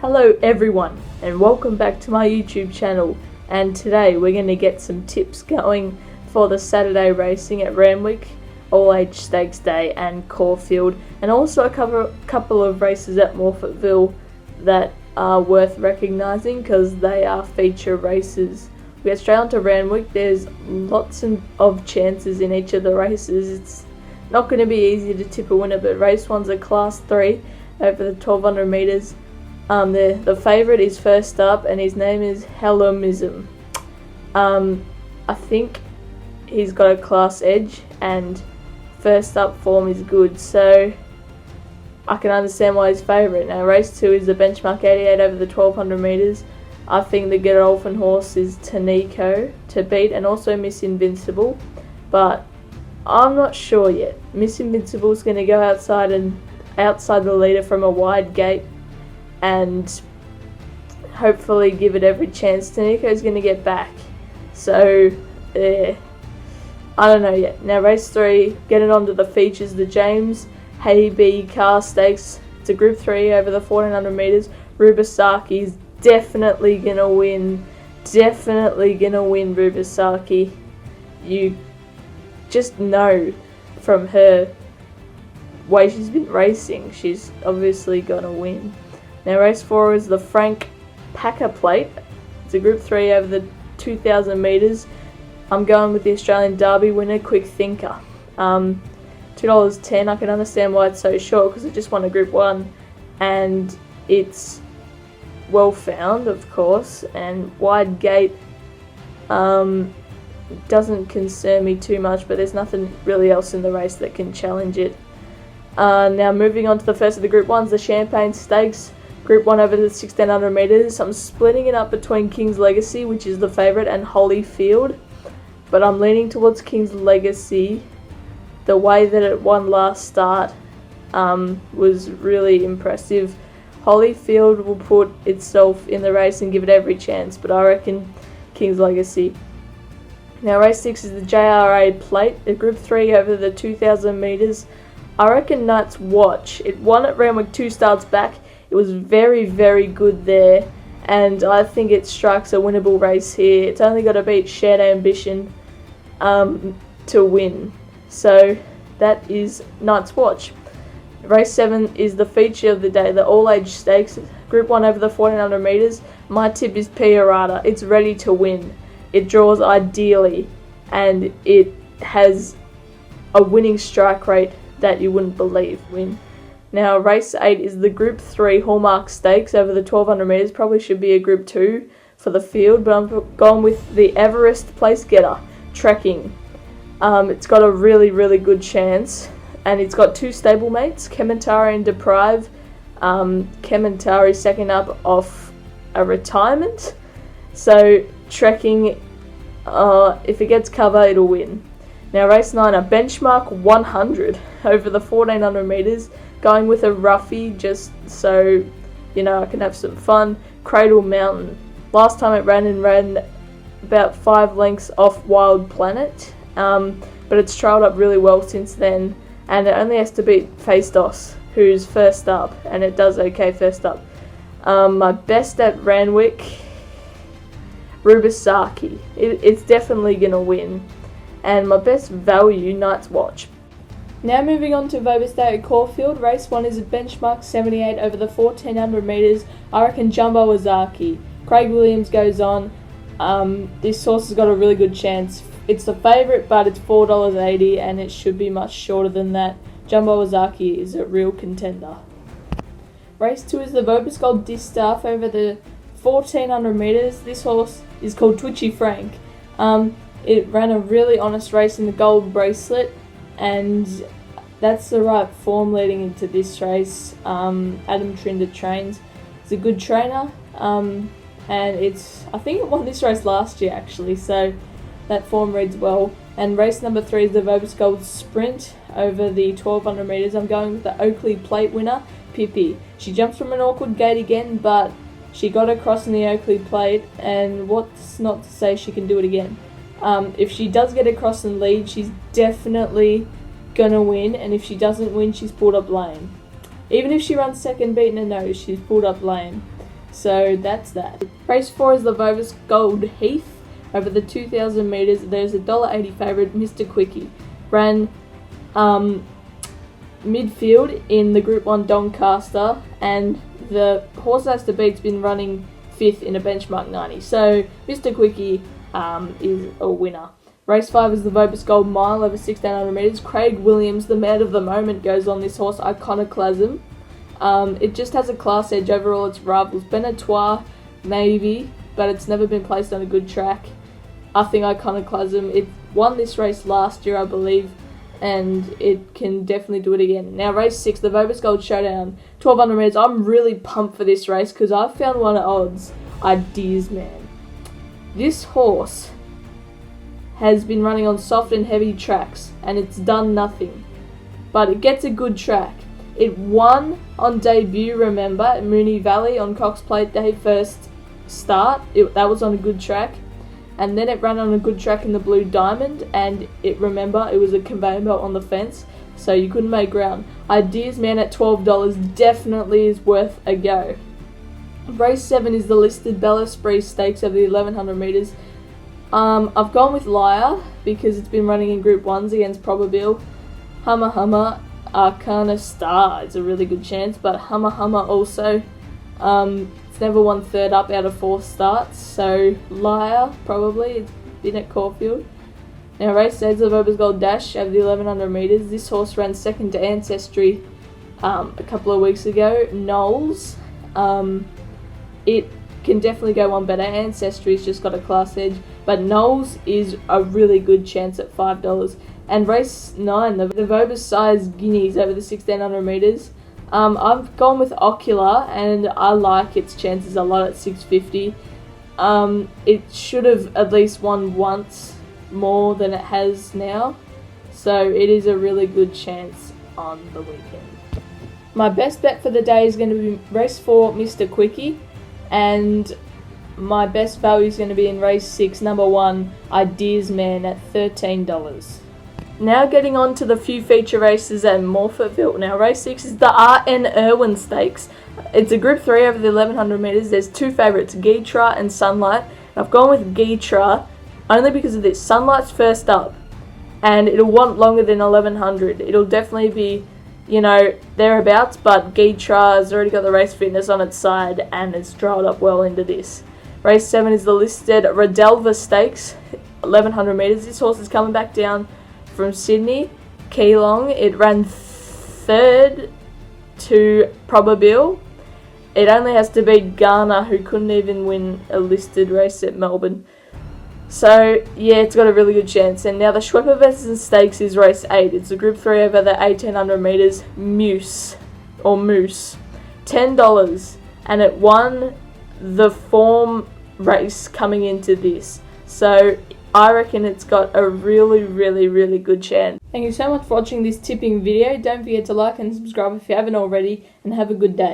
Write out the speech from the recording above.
Hello everyone and welcome back to my YouTube channel, and today we're going to get some tips going for the Saturday racing at Randwick, All Age Stakes Day and Caulfield, and also a couple of races at Morphettville that are worth recognising because they are feature races. We get straight on to Randwick. There's lots of chances in each of the races. It's not going to be easy to tip a winner, but race one's a class 3 over the 1200 metres. The favourite is first up, and his name is Hellomism. I think he's got a class edge, and first up form is good, so I can understand why he's favourite. Now, race 2 is the benchmark 88 over the 1200 metres. I think the Godolphin horse is Taniko to beat, and also Miss Invincible, but I'm not sure yet. Miss Invincible is going to go outside the leader from a wide gate and hopefully give it every chance. Taniko's going to get back, so I don't know yet. Now race 3, getting on to the features, the James Haybee Car Stakes. It's a Group 3 over the 1400 metres. Rubisaki's definitely going to win. Rubisaki. You just know from her way she's been racing, she's obviously going to win. Now race 4 is the Frank Packer Plate. It's a Group 3 over the 2000 metres. I'm going with the Australian Derby winner, Quick Thinker. $2.10. I can understand why it's so short because it just won a Group 1 and it's well found, of course, and wide gate doesn't concern me too much, but there's nothing really else in the race that can challenge it. Now moving on to the first of the Group 1s, the Champagne Stakes. Group 1 over the 1600 metres. I'm splitting it up between King's Legacy, which is the favourite, and Holyfield, but I'm leaning towards King's Legacy. The way that it won last start was really impressive. Holyfield will put itself in the race and give it every chance, but I reckon King's Legacy. Now race 6 is the JRA Plate, a Group 3 over the 2000 metres. I reckon Night's Watch. It won at Randwick 2 starts back. It was very, very good there, and I think it strikes a winnable race here. It's only got to beat Shared Ambition to win. So that is Night's Watch. Race 7 is the feature of the day, the All Age Stakes, Group 1 over the 1400 metres. My tip is Piarata. It's ready to win. It draws ideally, and it has a winning strike rate that you wouldn't believe. Now race 8 is the Group 3 Hallmark Stakes over the 1200 metres. Probably should be a Group 2 for the field, but I'm going with the Everest Place Getter, Trekking. It's got a really, really good chance, and it's got two stablemates, Kementari and Deprive. Kementari second up off a retirement, so Trekking, if it gets cover, it'll win. Now race 9, a benchmark 100 over the 1400 metres, going with a roughie just so I can have some fun. Cradle Mountain. Last time it ran about 5 lengths off Wild Planet, but it's trailed up really well since then, and it only has to beat Facedos, who's first up, and it does okay first up. My best at Randwick, Rubisaki. It's definitely going to win. And my best value, Night's Watch. Now moving on to Vobis Day at Caulfield. Race 1 is a benchmark 78 over the 1400 metres. I reckon Jumbo Ozaki. Craig Williams goes on. This horse has got a really good chance. It's the favourite, but it's $4.80 and it should be much shorter than that. Jumbo Ozaki is a real contender. Race 2 is the Vobis Gold Distaff over the 1400 metres. This horse is called Twitchy Frank. It ran a really honest race in the gold bracelet, and that's the right form leading into this race. Adam Trinder trains. He's a good trainer, and I think it won this race last year actually, so that form reads well. And race number 3 is the Vobis Gold Sprint over the 1200 metres. I'm going with the Oakley Plate winner, Pippi. She jumps from an awkward gate again, but she got across in the Oakley Plate, and what's not to say she can do it again. If she does get across and lead, she's definitely going to win, and if she doesn't win, she's pulled up lame. Even if she runs second beaten a nose, she's pulled up lame. So that's that. Race 4 is the Vovis Gold Heath. Over the 2,000 metres, there's a $1.80 favourite, Mr. Quickie. Ran midfield in the Group 1 Doncaster, and the horse has to beat's been running 5th in a benchmark 90. So Mr. Quickie is a winner. Race 5 is the Vovis Gold Mile over 1,600 metres. Craig Williams, the man of the moment, goes on this horse, Iconoclasm. It just has a class edge over all its rivals. Benetois, maybe, but it's never been placed on a good track. I think Iconoclasm, it won this race last year, I believe, and it can definitely do it again. Now, race 6, the Vovis Gold Showdown, 1,200 metres. I'm really pumped for this race because I've found one at odds. Ideas, man. This horse has been running on soft and heavy tracks, and it's done nothing. But it gets a good track. It won on debut, remember, at Moonee Valley on Cox Plate Day first start. That was on a good track. And then it ran on a good track in the Blue Diamond, and it was a conveyor belt on the fence, so you couldn't make ground. Ideas Man at $12 definitely is worth a go. Race 7 is the listed Bella Spree Stakes over the 1,100 metres. I've gone with Liar because it's been running in Group 1s against Probabile. Hummer, Arcana Star is a really good chance, but Hummer also, it's never won third up out of 4 starts, so Liar probably. It's been at Caulfield. Now race 8 is the Vovis Gold Dash over the 1,100 metres. This horse ran second to Ancestry a couple of weeks ago. Knowles, it can definitely go one better. Ancestry's just got a class edge, but Knowles is a really good chance at $5. And race 9, the Vovis Size Guineas over the 1,600 metres. I've gone with Ocular, and I like its chances a lot at $6.50. It should have at least won once more than it has now, so it is a really good chance on the weekend. My best bet for the day is going to be race 4, Mr. Quickie, and my best value is going to be in race 6, number 1, Ideas Man at $13. Now getting on to the few feature races at Morphettville. Now race 6 is the RN Irwin Stakes. It's a Group 3 over the 1,100 metres. There's 2 favourites, Geetra and Sunlight. And I've gone with Geetra only because of this. Sunlight's first up, and it'll want longer than 1,100. It'll definitely be, thereabouts, but Geetra has already got the race fitness on its side, and it's trailed up well into this. Race 7 is the listed Radelva Stakes, 1,100 metres. This horse is coming back down from Sydney, Keelong. It ran third to Probabile. It only has to beat Ghana, who couldn't even win a listed race at Melbourne. So, yeah, it's got a really good chance. And now the Schweppervessen Stakes is race 8. It's a Group 3 over the 1,800 metres. Moose, $10. And it won the form race coming into this. So I reckon it's got a really, really, really good chance. Thank you so much for watching this tipping video. Don't forget to like and subscribe if you haven't already, and have a good day.